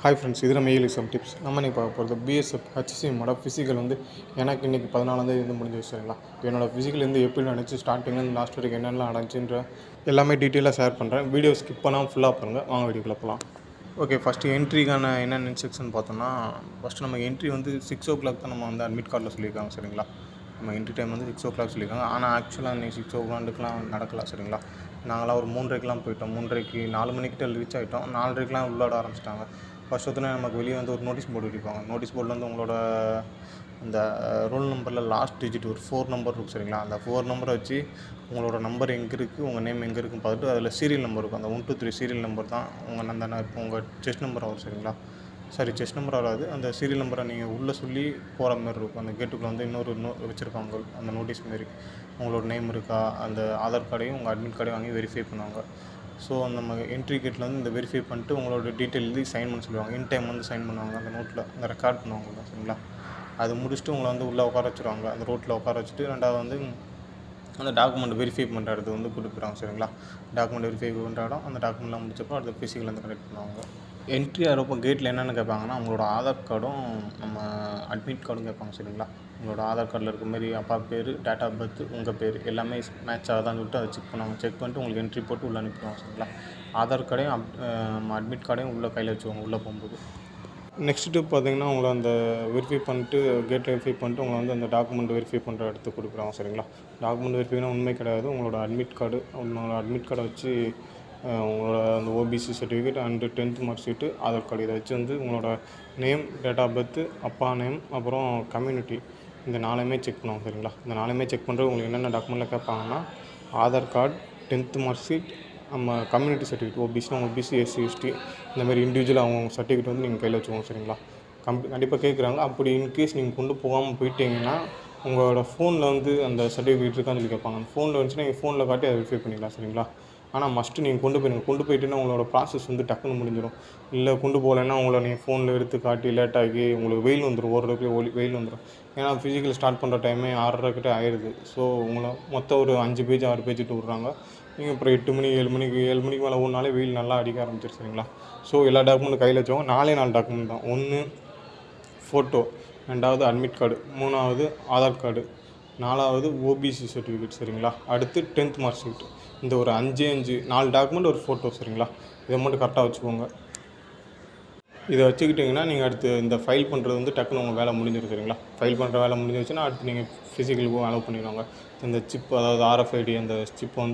Hi friends, இது நம்ம exam tips. நம்ம இன்றைக்கி பார்க்க போகிறது பிஎஸ்எஃப் ஹச்சிசிஎம்மோட ஃபிசிக்கல் எனக்கு இன்றைக்கி 14ஆம் முடிஞ்சு வச்சுருங்களா. என்னோடய ஃபிசிக்கல் எப்படி நடந்துச்சு, ஸ்டார்டிங்லேருந்து லாஸ்ட் வரைக்கும் என்னென்னலாம் நடந்துச்சுன்ற எல்லாமே டீட்டெயிலாக ஷேர் பண்ணுறேன். வீடியோ ஸ்கிப் பண்ணாமல் ஃபுல்லாக பாருங்கள். வாங்க வீடியோக்குள்ள போகலாம். ஓகே, ஃபஸ்ட்டு என்ட்ரிக்கான என்னென்ன இன்ஸ்ட்ரக்ஷன் பார்த்தோம்னா, ஃபஸ்ட்டு நம்ம என்ட்ரி 6 o'clock தான் நம்ம அட்மிட் கார்டில் சொல்லியிருக்காங்க. சரிங்களா, நம்ம என்ட்ரி டைம் 6 o'clock சொல்லியிருக்காங்க. ஆனால் ஆக்சுவலாக இன்றைக்கி 6 o'clockலாம் நடக்கலாம். சரிங்களா, நாங்களாம் ஒரு 3:30க்கெலாம் போயிட்டோம். 3:30க்கு 4 மணிக்கிட்ட ரீச் ஆகிட்டோம். 4:30க்கெலாம் உள்ளாட ஆரம்பிச்சிட்டாங்க. ஃபஸ்ட்டு நமக்கு வெளியே ஒரு நோட்டீஸ் போர்டு அடிப்பாங்க. நோட்டீஸ் போர்டில் உங்களோட அந்த ரோல் நம்பரில் லாஸ்ட் டிஜிட் ஒரு 4 நம்பர் இருக்கும். சரிங்களா, அந்த 4 நம்பரை வச்சு உங்களோட நம்பர் எங்கே இருக்குது, உங்கள் நேம் எங்கே இருக்குன்னு பார்த்துட்டு அதில் சீரியல் நம்பர் இருக்கும். அந்த 1 2 3 சீரியல் நம்பர் தான் உங்கள் செஸ்ட் நம்பர் ஆகும். சரிங்களா, செஸ்ட் நம்பர் வராது. அந்த சீரியல் நம்பரை நீங்கள் உள்ளே சொல்லி போகிற மாதிரி இருக்கும். அந்த கேட்டுக்குள்ளே இன்னொரு வச்சுருப்பாங்க அந்த நோட்டீஸ் மாரி. உங்களோட நேம் இருக்கா, அந்த ஆதார் கார்டையும் உங்கள் அட்மிட் கார்டையும் வாங்கி வெரிஃபை பண்ணுவாங்க. ஸோ நம்ம என்ட்ரி கேட்டில் இந்த வெரிஃபை பண்ணிட்டு உங்களோட டீட்டெயில் எழுதி சைன் பண்ண சொல்லுவாங்க. இன் டைம் சைன் பண்ணுவாங்க. அந்த நோட்டில் அந்த ரெக்கார்ட் பண்ணுவாங்க. சரிங்களா, அது முடிச்சுட்டு உங்களை உள்ளே உட்கார வச்சுருவாங்க. அந்த ரோட்டில் உட்கார வச்சுட்டு ரெண்டாவது அந்த டாக்குமெண்ட் வெரிஃபை பண்ணுற இடத்துக்கு கொடுத்துருவாங்க. சரிங்களா, டாக்குமெண்ட் வெரிஃபை பண்ணுற இடம். அந்த டாக்குமெண்ட்லாம் முடிச்சப்போ அடுத்த ஃபிசிக்கல் கனெக்ட் பண்ணுவாங்க. என்ட்ரி ஆகிறப்போ கேட்டில் என்னென்னு கேட்பாங்கன்னா, உங்களோட ஆதார் கார்டும் நம்ம அட்மிட் கார்டும் கேட்பாங்க. சரிங்களா, உங்களோட ஆதார் கார்டில் இருக்க மாதிரி அப்பா பேர், டேட் ஆஃப் பர்த், உங்கள் பேர் எல்லாமே மேட்ச் ஆகுதான்னு சொல்லிட்டு அதை செக் பண்ணுவாங்க. செக் பண்ணிட்டு உங்களுக்கு என்ட்ரி போட்டு உள்ளே அனுப்பிடுவாங்க. சரிங்களா, ஆதார் கார்டையும் அட்மிட் கார்டையும் உள்ளே கையில் வச்சுக்கோங்க உள்ளே போகும்போது. நெக்ஸ்ட்டு பார்த்தீங்கன்னா, உங்களை அந்த வெரிஃபை பண்ணிட்டு கேட்டில் வெரிஃபை பண்ணிட்டு உங்களை அந்த டாக்குமெண்ட் வெரிஃபை பண்ணுற இடத்துக்கு கொடுக்குறாங்க. சரிங்களா, டாக்குமெண்ட் வெரிஃபைனா உண்மை கிடையாது. உங்களோட அட்மிட் கார்டை வச்சு உங்களோட அந்த OBC certificate and 10th mark sheet, Aadhaar card இதை வச்சு உங்களோட நேம், டேட் ஆஃப் பர்த்து, அப்பா நேம், அப்புறம் கம்யூனிட்டி, இந்த 4மே செக் பண்ணுவாங்க. சரிங்களா, இந்த 4மே செக் பண்ணுறது உங்களுக்கு என்னென்ன டாக்குமெண்ட்டில் கேட்பாங்கன்னா, Aadhaar card, 10th mark sheet, நம்ம கம்யூனிட்டி சர்டிஃபிகேட். ஓபிசினா ஓபிசி, எஸ்சி எஸ்டி இந்தமாதிரி இண்டிவிஜுவலாக அவங்க சர்டிஃபிகேட் நீங்கள் கையில் வச்சுக்கோங்க. சரிங்களா, கண்டிப்பாக கேட்குறாங்க. அப்படி இன்கேஸ் நீங்கள் கொண்டு போகாமல் போயிட்டீங்கன்னா உங்களோட ஃபோனில் அந்த சர்டிஃபிகேட் இருக்கான்னு சொல்லி கேட்பாங்க. அந்த ஃபோனில் வந்துச்சுன்னா நீங்கள் ஃபோனில் காட்டி அதை வெரிஃபை பண்ணிக்கலாம். சரிங்களா, ஆனால் மஸ்ட்டு நீங்கள் கொண்டு போயிட்டுன்னா உங்களோட ப்ராசஸ் டக்குன்னு முடிஞ்சிடும். இல்லை கொண்டு போகலைன்னா உங்களை நீங்கள் ஃபோனில் எடுத்து காட்டி லேட்டாகி உங்களுக்கு வெயில் வந்துடும். வெயில் வந்துடும். ஏன்னா ஃபிசிக்கல் ஸ்டார்ட் பண்ணுற டைமே 6:30 கிட்ட ஆயிடுது. ஸோ உங்களை மொத்தம் ஒரு 5 பேஜ் 6 பேஜ் விட்றாங்க. நீங்கள் அப்புறம் 8 மணி 7 மணிக்கு மேலே ஓடினாலே வெயில் நல்லா அடிக்க ஆரம்பிச்சிரு. சரிங்களா, ஸோ எல்லா டாக்குமெண்ட்டும் கையில் வச்சவங்க 4 டாக்குமெண்ட் தான். 1 ஃபோட்டோ, 2வது அட்மிட் கார்டு, 3வது ஆதார் கார்டு, 4வது ஓபிசி சர்டிஃபிகேட். சரிங்களா, அடுத்து 10th மார்க் ஷீட். இந்த ஒரு 4 டாக்குமெண்ட், ஒரு ஃபோட்டோ. சரிங்களா, இதை மட்டும் கரெக்டாக வச்சுக்கோங்க. இதை வச்சுக்கிட்டிங்கன்னா நீங்கள் அடுத்து இந்த ஃபைல் பண்ணுறது டக்குன்னு உங்கள் வேலை முடிஞ்சிடும். சரிங்களா, ஃபைல் பண்ணுற வேலை முடிஞ்சிருச்சுன்னா அடுத்து நீங்கள் ஃபிசிக்கலுக்கும் அலோவ் பண்ணிடுவாங்க. இந்த சிப், அதாவது RFID அந்த சிப்பை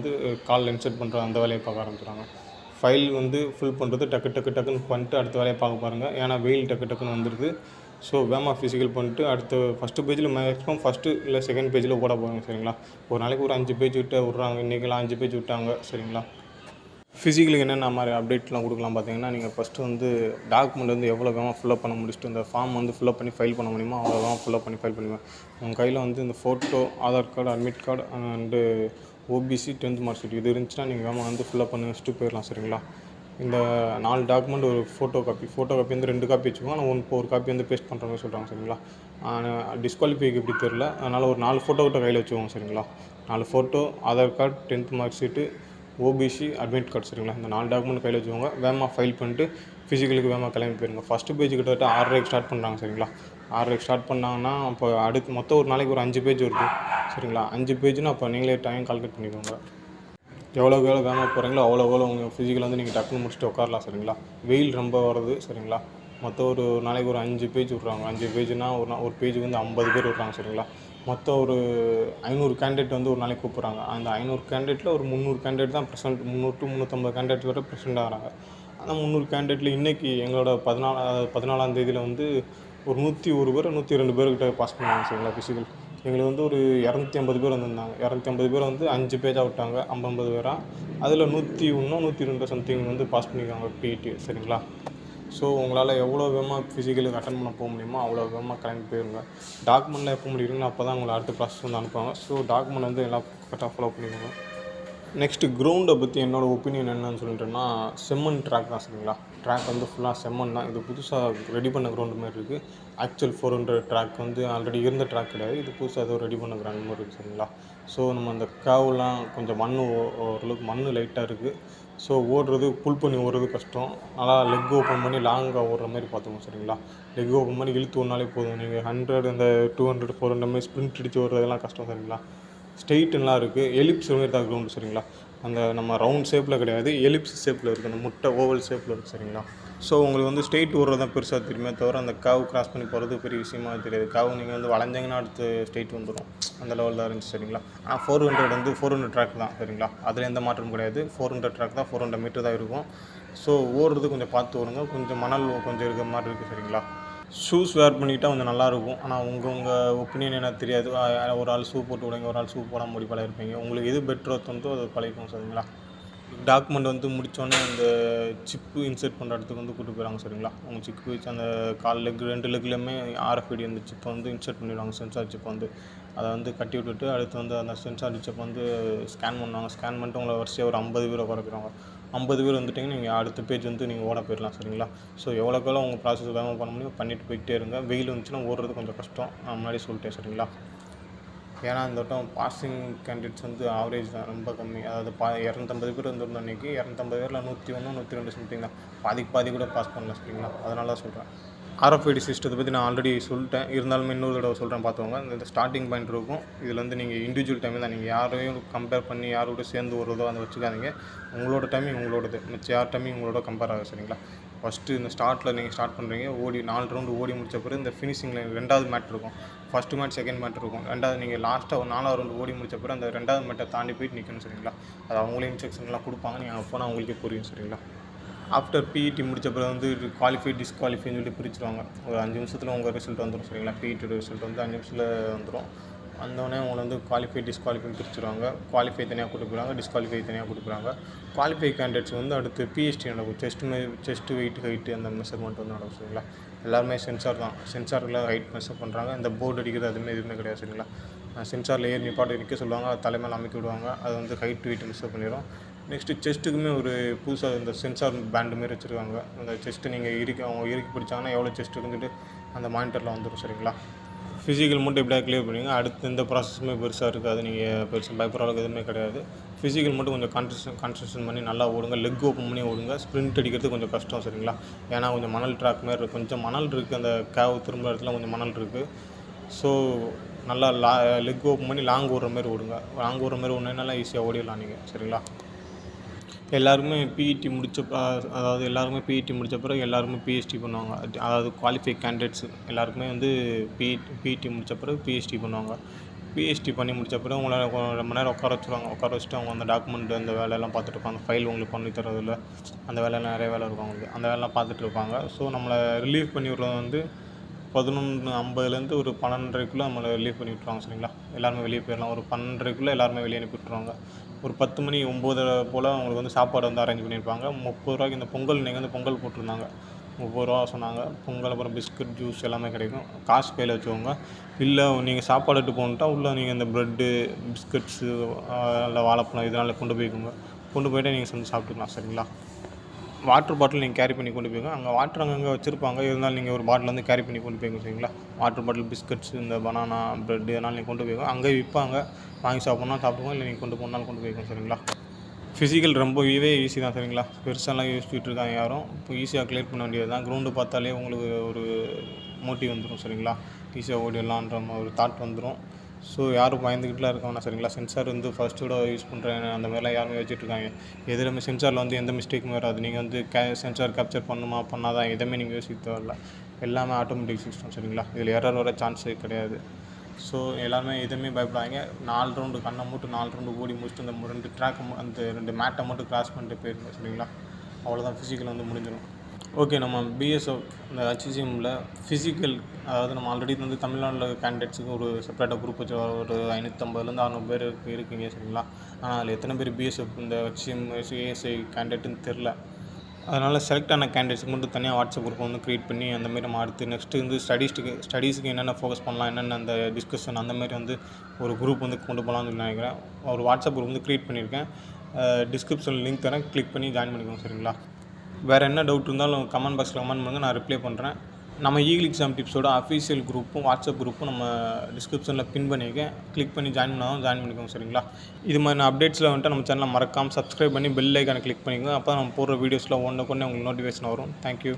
காலில் இன்சர்ட் பண்ணுற அந்த வேலையை பார்க்க ஆரம்பிச்சுறாங்க. ஃபைல் ஃபில் பண்ணுறது டக்குன்னு பண்ணிட்டு அடுத்த வேலையை பார்க்க பாருங்கள். ஏன்னா வெயில் டக்குன்னு வந்துடுது. ஸோ வேமா ஃபிசிக்கல் பண்ணிட்டு அடுத்த ஃபஸ்ட்டு பேஜில் மேக்ஸிமம் ஃபஸ்ட்டு இல்லை செகண்ட் பேஜில் ஓட போகிறாங்க. சரிங்களா, ஒரு நாளைக்கு ஒரு 5 பேஜ் விட்டு விட்றாங்க. இன்றைக்கெல்லாம் 5 பேஜ் விட்டாங்க. சரிங்களா, ஃபிசிக்கலுக்கு என்னென்ன மாதிரி அப்டேட்லாம் கொடுக்கலாம் பார்த்தீங்கன்னா, நீங்கள் ஃபஸ்ட்டு டாக்குமெண்ட் எவ்வளோ வேகமாக ஃபில்அப் பண்ண முடிச்சுட்டு இந்த ஃபார்ம் ஃபில்அப் பண்ணி ஃபைல் பண்ண முடியுமோ அவ்வளோ வேகமாக ஃபில்அப் பண்ணி ஃபைல் பண்ணுவேன். உங்கள் கையில் இந்த photo, Aadhaar card, admit card and OBC, 10th mark sheet இது இருந்துச்சுன்னா நீங்கள் வேகமாக ஃபில்அப் பண்ணி வச்சுட்டு போயிடலாம். சரிங்களா, இந்த 4 டாக்குமெண்ட், ஒரு ஃபோட்டோ காப்பி 2 காப்பி வச்சுக்கோங்க. ஆனால் ஒரு காப்பி பேஸ்ட் பண்ணுற மாதிரி சொல்கிறாங்க. சரிங்களா, டிஸ்குவாலிஃபைக்கு எப்படி தெரில, அதனால் ஒரு 4 ஃபோட்டோ கிட்ட கையில் வச்சுக்கோங்க. சரிங்களா, 4 photo, Aadhaar card, 10th mark sheet, OBC, admit card. சரிங்களா, இந்த 4 டாக்குமெண்ட் கையில் வச்சுக்கோங்க. வேகமாக ஃபைல் பண்ணிட்டு ஃபிசிக்கலுக்கு வேகமாக கிளம்பி போயிருங்க. ஃபஸ்ட்டு பேஜ் கிட்டத்தட்ட 6:30க்கு ஸ்டார்ட் பண்ணுறாங்க. சரிங்களா, 6:30க்கு ஸ்டார்ட் பண்ணாங்கன்னா அப்போ அடுத்து மொத்தம் ஒரு நாளைக்கு ஒரு 5 பேஜ் வருது. சரிங்களா, 5 பேஜ்னால் அப்போ நீங்களே டைம் கால்குலேட் பண்ணிக்கோங்க. எவ்வளோக்கு எவ்வளோ வேகமாக போகிறீங்களோ அவ்வளோ உங்கள் ஃபிசிக்கல் நீங்கள் டக்குன்னு முடிச்சுட்டு உட்காரலாம். சரிங்களா, வெயில் ரொம்ப வருது. சரிங்களா, மொத்தம் ஒரு நாளைக்கு ஒரு 5 பேஜ் விட்றாங்க. 5 பேஜ்னால் ஒரு பேஜுக்கு 50 பேர் விட்றாங்க. சரிங்களா, மொத்தம் ஒரு 500 கேண்டிடேட் ஒரு நாளைக்கு கூப்பிட்றாங்க. அந்த 500 கேண்டிடேட்டில் ஒரு 300 கேண்டிடேட் தான் ப்ரெசென்ட். 300 to 350 கேண்டிடேட் வரை ப்ரெசென்ட் ஆகிறாங்க. ஆனால் 300 கேண்டிடேட்டில் இன்றைக்கி எங்களோட 14ஆம் தேதியில் ஒரு 101 பேர் 102 பேர்கிட்ட பாஸ் பண்ணுவாங்க. சரிங்களா, ஃபிசிக்கல் எங்களுக்கு ஒரு 250 பேர் வந்திருந்தாங்க. 250 பேர் 5 பேஜாக விட்டாங்க. 50 பேராக அதில் 101 102 சம்திங் பாஸ் பண்ணியிருக்காங்க PET. சரிங்களா, ஸோ உங்களால் எவ்வளோ வேகமாக ஃபிசிக்கலுக்கு அட்டன் பண்ண போக முடியுமோ அவ்வளோ வேகமாக கிளம்பி போயிருங்க. டாக்குமெண்ட்டில் எப்போ முடிக்கிறீங்களோ அப்போ தான் உங்களை அடுத்த ப்ராசஸ் அனுப்புவாங்க. ஸோ டாக்குமெண்ட் எல்லாம் கரெக்டாக ஃபாலோ பண்ணிக்கோங்க. நெக்ஸ்ட்டு கிரவுண்டை பற்றி என்னோடய ஒப்பீனியன் என்னன்னு சொல்லிட்டேன்னா, செம்மண் ட்ராக் தான். சரிங்களா, ட்ராக் ஃபுல்லாக செம்மண் தான். இது புதுசாக ரெடி பண்ண கிரவுண்டு மாதிரி இருக்குது. ஆக்சுவல் 400 ட்ராக் ஆல்ரெடி இருந்த ட்ராக் கிடையாது. இது புதுசாக ஏதோ ரெடி பண்ண கிரவுண்ட் மாதிரி இருக்குது. சரிங்களா, ஸோ நம்ம அந்த கேவ்லாம் கொஞ்சம் ஓரளவுக்கு மண் லைட்டாக இருக்குது. ஸோ ஓடுறது புல் பண்ணி ஓடுறது கஷ்டம். நல்லா லெக் ஓப்பன் பண்ணி லாங்காக ஓடுற மாதிரி பார்த்துக்கோங்க சரிங்களா. லெக் ஓப்பன் பண்ணி இழுத்து ஓடினாலே போதும். நீங்கள் 100 இந்த 200 400 மாதிரி ஸ்ப்ரிண்ட் அடித்து ஓடுறதெல்லாம் கஷ்டம் சரிங்களா. ஸ்ட்ரெயிட்டெல்லாம் இருக்குது, எலிப்ஸ் மாதிரி தான் கிரவுண்டு சரிங்களா. அந்த நம்ம ரவுண்ட் ஷேப்பில் கிடையாது, எலிப்ஸ் ஷேப்பில் இருக்குது, அந்த முட்டை ஓவல் ஷேப்பில் இருக்குது சரிங்களா. ஸோ உங்களுக்கு வந்து ஸ்ட்ரெயிட் ஓடுறது தான் பெருசாக தெரியுமே தவிர அந்த கர்வ் கிராஸ் பண்ணி போகிறது பெரிய விஷயமா தெரியாது. கர்வ் நீங்கள் வந்து வளைஞ்சிங்கன்னா அடுத்து ஸ்ட்ரெயிட் வந்துடும், அந்த லெவலில் தான் இருந்துச்சு சரிங்களா. ஆனால் 400 வந்து 400 ட்ராக் தான் சரிங்களா. அதில் எந்த மாற்றமும் கிடையாது. 400 ட்ராக் தான், 400 மீட்டர் தான் இருக்கும். ஸோ ஓடுறது கொஞ்சம் பார்த்து ஓடுங்க, கொஞ்சம் மணல் கொஞ்சம் இருக்கிற மாதிரி இருக்குது சரிங்களா. ஷூஸ் வேர் பண்ணிக்கிட்டால் கொஞ்சம் நல்லாயிருக்கும். ஆனால் உங்கள் ஒப்பீனியன் எனக்கு தெரியாது. ஒரு ஆள் ஷூ போட்டு விடுங்க, ஒரு ஆள் ஷூ போடாமல் முடி பழகிருப்பீங்க. உங்களுக்கு எது பெட்டரோ தோணுதோ அது பழகிக்கும் சரிங்களா. டாக்குமெண்ட் வந்து முடித்தோடனே அந்த சிப்பு இன்சர்ட் பண்ணுற இடத்துக்கு வந்து கூப்பிட்டு போயிடுவாங்க சரிங்களா. உங்கள் சிப்பு வச்சு அந்த லெக் 2 லெக்லேயுமே RFID அந்த சிப்பை வந்து இன்சர்ட் பண்ணிவிடுவாங்க, சென்சார் சிப்பை வந்து. அதை வந்து கட்டி விட்டுட்டு அடுத்து வந்து அந்த சென்சார் சிப்பை வந்து ஸ்கேன் பண்ணுவாங்க. ஸ்கேன் பண்ணிட்டு உங்களை வரிசையாக ஒரு 50 பேரை குறைக்கிறாங்க. 50 பேர் வந்துட்டிங்கன்னா நீங்கள் அடுத்த பேஜ் வந்து நீங்கள் ஓட போயிடலாம் சரிங்களா. ஸோ எவ்வளோக்கெல்லாம் உங்கள் ப்ராசஸ் வேகமாக பண்ண முடியும் பண்ணிட்டு போய்கிட்டே இருங்க. வெயில் வந்துச்சுன்னா ஓடுறது கொஞ்சம் கஷ்டம், நான் முன்னாடி சொல்லிட்டேன் சரிங்களா. ஏன்னா இந்த வட்டம் பாசிங் கேண்டிடேட்ஸ் வந்து ஆவரேஜ் தான், ரொம்ப கம்மி. அதாவது 250 பேர் வந்துருந்தோம் இன்றைக்கி. 250 பேரில் 101 102 சம்திங் தான், பாதி கூட பாஸ் பண்ணல சரிங்களா. அதனால தான் சொல்கிறேன். RFID சிஸ்டத்தை பற்றி நான் ஆல்ரெடி சொல்லிட்டேன், இருந்தாலுமே இன்னொரு தடவை சொல்கிறேன் பார்த்துக்கோங்க. இந்த ஸ்டார்டிங் பாயிண்ட் இருக்கும், இதில் வந்து நீங்கள் இண்டிவிஜுவல் டைம் தான். நீங்கள் யாரையும் கம்பேர் பண்ணி யாரோட சேர்ந்து வருவதோ அதை வச்சுக்காதீங்க. உங்களோட டைமிங் உங்களோடது, மிச்சம் யார் டைமிங் உங்களோட கம்பேர் ஆகும் சரிங்களா. ஃபஸ்ட்டு இந்த ஸ்டார்ட்டில் நீங்கள் ஸ்டார்ட் பண்ணுறீங்க, 4 ரவுண்டு ஓடி முடிச்ச பிறகு இந்த ஃபினிஷிங்கில் 2வது மேட் இருக்கும். ஃபஸ்ட்டு மேட், செகண்ட் மேட் இருக்கும். 2வது நீங்கள் லாஸ்ட்டாக ஒரு 4வது ரவுண்டு ஓடி முடிச்ச பிறகு அந்த 2வது மேட்டை தாண்டி போயிட்டு நிற்கணும் சரிங்களா. அது அவங்களே இன்ஸ்ட்ரக்ஷன்லாம் கொடுப்பாங்க, நீங்கள் அங்கே போனால் அவங்களுக்கே புரியும் சரிங்களா. ஆஃப்டர் PET முடித்த பிறகு வந்து குவாலிஃபை டிஸ்குவாலிஃபைன்னு சொல்லிட்டு பிரிச்சுருவாங்க. ஒரு 5 நிமிஷத்தில் உங்கள் ரிசல்ட் வந்துடும் சரிங்களா. PET ரிசல்ட் வந்து 5 நிமிஷத்தில் வந்துடும். வந்தோடனே உங்களை வந்து குவாலிஃபை டிஸ்குவாலிஃபைன்னு பிரிச்சுருவாங்க. குவாலிஃபை தனியாக கூட்டு போகிறாங்க, டிஸ்குவாலிஃபை தனியாக கூட்டு போகிறாங்க. குவாலிஃபை கேண்டிடேட்ஸ் வந்து அடுத்து PST நடக்கும். செஸ்ட்டு வெயிட் ஹைட்டு அந்த மெஷர்மெண்ட் வந்து நடக்கும் சரிங்களா. எல்லாருமே சென்சார் தான், சென்சாரில் ஹைட் மெஷர் பண்ணுறாங்க. இந்த போர்டு அடிக்கிறது அதுவுமே எதுவுமே கிடையாது சரிங்களா. சென்சாரில் ஏறி நிப்பாட்டு நிற்க சொல்லுவாங்க, அது தலைமையில் அமைக்க விடுவாங்க, அது வந்து ஹைட் வெயிட் மெஷர் பண்ணிடும். நெக்ஸ்ட்டு செஸ்ட்டுக்குமே ஒரு புதுசாக இந்த சென்சார் பேண்டு மாரி வச்சுருக்காங்க. அந்த செஸ்ட்டு நீங்கள் அவங்க இறுக்கி பிடிச்சாங்கன்னா எவ்வளோ செஸ்ட் இருக்குன்னு அந்த மானிட்டரில் வந்துடும் சரிங்களா. ஃபிசிக்கல் மட்டும் எப்படியா கிளியர் பண்ணுவீங்க. அடுத்து எந்த ப்ராசஸுமே பெருசாக இருக்காது, நீங்கள் பெருசாக பயப்படுற அளவுக்கு எதுவுமே கிடையாது. ஃபிசிக்கல் மட்டும் கொஞ்சம் கான்சன்ட்ரேஷன் பண்ணி நல்லா ஓடுங்க, லெக் ஓப்பன் பண்ணி ஓடுங்க. ஸ்ப்ரிண்ட் அடிக்கிறது கொஞ்சம் கஷ்டம் சரிங்களா. ஏன்னா கொஞ்சம் மணல் ட்ராக் மாதிரி இருக்குது, கொஞ்சம் மணல் இருக்குது, அந்த திரும்ப இடத்துல கொஞ்சம் மணல் இருக்குது. ஸோ நல்லா லெக் ஓப்பன் பண்ணி லாங் ஓடுற மாதிரி ஓடுங்க. லாங் ஓடுற மாதிரி ஓடுனா ஈஸியாக ஓடிடலாம் நீங்கள் சரிங்களா. எல்லாருமே PET முடித்த பிறகு எல்லாருமே PST பண்ணுவாங்க. அதாவது குவாலிஃபை கேண்டிடேட்ஸ் எல்லாருக்குமே வந்து PET முடித்த பிறகு PST பண்ணுவாங்க. PST பண்ணி முடித்த பிறகு உங்களை 2 மணி நேரம் உட்கார வச்சுருவாங்க. உட்கார வச்சுட்டு அவங்க அந்த டாக்குமெண்ட் அந்த வேலையெல்லாம் பார்த்துட்டு இருப்பாங்க. ஃபைல் உங்களுக்கு பண்ணி தரதில்ல, அந்த வேலையெல்லாம் நிறைய வேலை இருக்கும் அவங்களுக்கு, அந்த வேலைலாம் பார்த்துட்டு இருப்பாங்க. ஸோ நம்மளை ரிலீவ் பண்ணி விட்றது வந்து 11:50 ஒரு 12:30 நம்மளை ரிலீவ் பண்ணி விட்ருவாங்க சரிங்களா. எல்லாருமே வெளியே போயிடலாம். ஒரு 12:30 எல்லாருமே வெளியே அனுப்பி விட்ருவாங்க. ஒரு 10 மணி 9 போல் அவங்களுக்கு வந்து சாப்பாடு வந்து அரேஞ்ச் பண்ணியிருப்பாங்க. 30 ரூபாய்க்கு இந்த பொங்கல் இன்றைக்கி வந்து பொங்கல் போட்டிருந்தாங்க, 30 ரூபா சொன்னாங்க. பொங்கல் அப்புறம் பிஸ்கட் ஜூஸ் எல்லாமே கிடைக்கும். காசு கையில் வச்சுக்கோங்க. இல்லை நீங்கள் சாப்பாடு எடுத்து போகணுட்டா உள்ளே நீங்கள் இந்த ப்ரெட்டு பிஸ்கட்ஸு இல்லை வாழைப்பழம் இதனால் கொண்டு போய்ட்டு நீங்கள் செஞ்சு சாப்பிட்டுக்கலாம் சரிங்களா. வாட்டர் பாட்டில் நீங்கள் கேரி பண்ணி கொண்டு போய்ங்க. அங்கே வாட்டர் அங்கங்கே வச்சுருப்பாங்க, இருந்தாலும் நீங்கள் ஒரு பாட்டில் வந்து கேரி பண்ணி கொண்டு போய்ங்க சரிங்களா. வாட்டர் பாட்டில், பிஸ்கட்ஸ், இந்த பனானா, ப்ரெட் இதனால் நீங்கள் கொண்டு போய்ங்க. அங்கே விற்பாங்க, வாங்கி சாப்பிட்னா சாப்பிடுவோம், இல்லை நீங்கள் கொண்டு போனாலும் கொண்டு போய்ங்க சரிங்களா. ஃபிசிக்கல் ரொம்பவே ஈஸி தான் சரிங்களா. பெருசாலாம் யோசிச்சுட்டு இருக்காங்க யாரும். இப்போ ஈஸியாக கிளியர் பண்ண வேண்டியது தான். கிரவுண்டு பார்த்தாலே உங்களுக்கு ஒரு மோட்டிவ் வந்துடும் சரிங்களா. ஈஸியாக ஓடிடலான்ற ஒரு தாட் வந்துடும். ஸோ யாரும் பயந்துக்கிட்டுலாம் இருக்க வேணாம் சரிங்களா. சென்சார் வந்து ஃபஸ்ட்டோட யூஸ் பண்ணுறேன் அந்த மாதிரிலாம் யாருமே வச்சுட்ருக்காங்க. எதுவுமே சென்சாரில் வந்து எந்த மிஸ்டேக்குமே வராது. நீங்கள் வந்து சென்சார் கேப்சர் பண்ணாதான் எதுவுமே நீங்கள் யோசிக்க தேவையில்ல. எல்லாமே ஆட்டோமேட்டிக் சிஸ்டம் சரிங்களா. இதில் எரர் வர சான்ஸே கிடையாது. ஸோ எல்லாருமே எதுவுமே பயப்படாதீங்க. 4 ரவுண்டு கண்ணை மூட்டு 4 ரவுண்டு ஓடி முடிச்சுட்டு அந்த 2 ட்ராக்கை அந்த 2 மேட்டை மட்டும் கிராஸ் பண்ணிட்டு போயிருங்க சரிங்களா. அவ்வளோதான், ஃபிசிக்கல் வந்து முடிஞ்சிடும். ஓகே, நம்ம BSF இந்த HCMல ஃபிசிக்கல், அதாவது நம்ம ஆல்ரெடி வந்து தமிழ்நாட்டில் கேண்டிடேட்ஸுக்கு ஒரு செப்பரேட்டாக குரூப் வச்சு ஒரு 550 600 பேர் இருக்கீங்க சரிங்களா. ஆனால் அதில் எத்தனை பேர் BSF இந்த HCM ASI கேண்டிடேட்டுன்னு தெரில. அதனால் செலக்ட் ஆன கேண்டிடேட்ஸுக்கு மட்டும் தனியாக வாட்ஸ்அப் குரூப் வந்து க்ரியேட் பண்ணி அந்தமாரி நம்ம அடுத்து நெக்ஸ்ட்டு வந்து ஸ்டடீஸுக்கு என்னென்ன ஃபோக்கஸ் பண்ணலாம், என்னென்ன அந்த டிஸ்கஷன் அந்தமாரி வந்து ஒரு குரூப் வந்து கொண்டு போகலான்னு சொல்லி நினைக்கிறேன். ஒரு வாட்ஸ்அப் குரூப் வந்து க்ரியேட் பண்ணியிருக்கேன். டிஸ்கிரிப்ஷனில் லிங்க் தரேன், கிளிக் பண்ணி ஜாயின் பண்ணிக்கோங்க சரிங்களா. வேறு என்ன டவுட் இருந்தாலும் கமெண்ட் பாக்ஸில் கமெண்ட் பண்ணுங்கள், நான் ரிப்ளை பண்ணுறேன். நம்ம ஈகிள் எக்ஸாம் டிப்ஸோட அஃபீஷியல் குரூப்பும் வாட்ஸ்அப் குரூப்பும் நம்ம டிஸ்கிரிப்ஷனில் பின் பண்ணியிருக்கேன். கிளிக் பண்ணி ஜாயின் பண்ணாலும் ஜாயின் பண்ணிக்கோங்க. சரிங்களா? இது மாதிரி அப்டேட்ஸில் வந்துட்டு நம்ம சேனலை மறக்காமல் சப்ஸ்கிரைப் பண்ணி பெல் ஐக்கானை கிளிக் பண்ணிக்கோங்க. அப்போ நம்ம போடுற வீடியோஸில் ஒன்றுக்கு ஒன்று உங்களுக்கு நோட்டிஃபிகேஷன் வரும். தேங்க்யூ.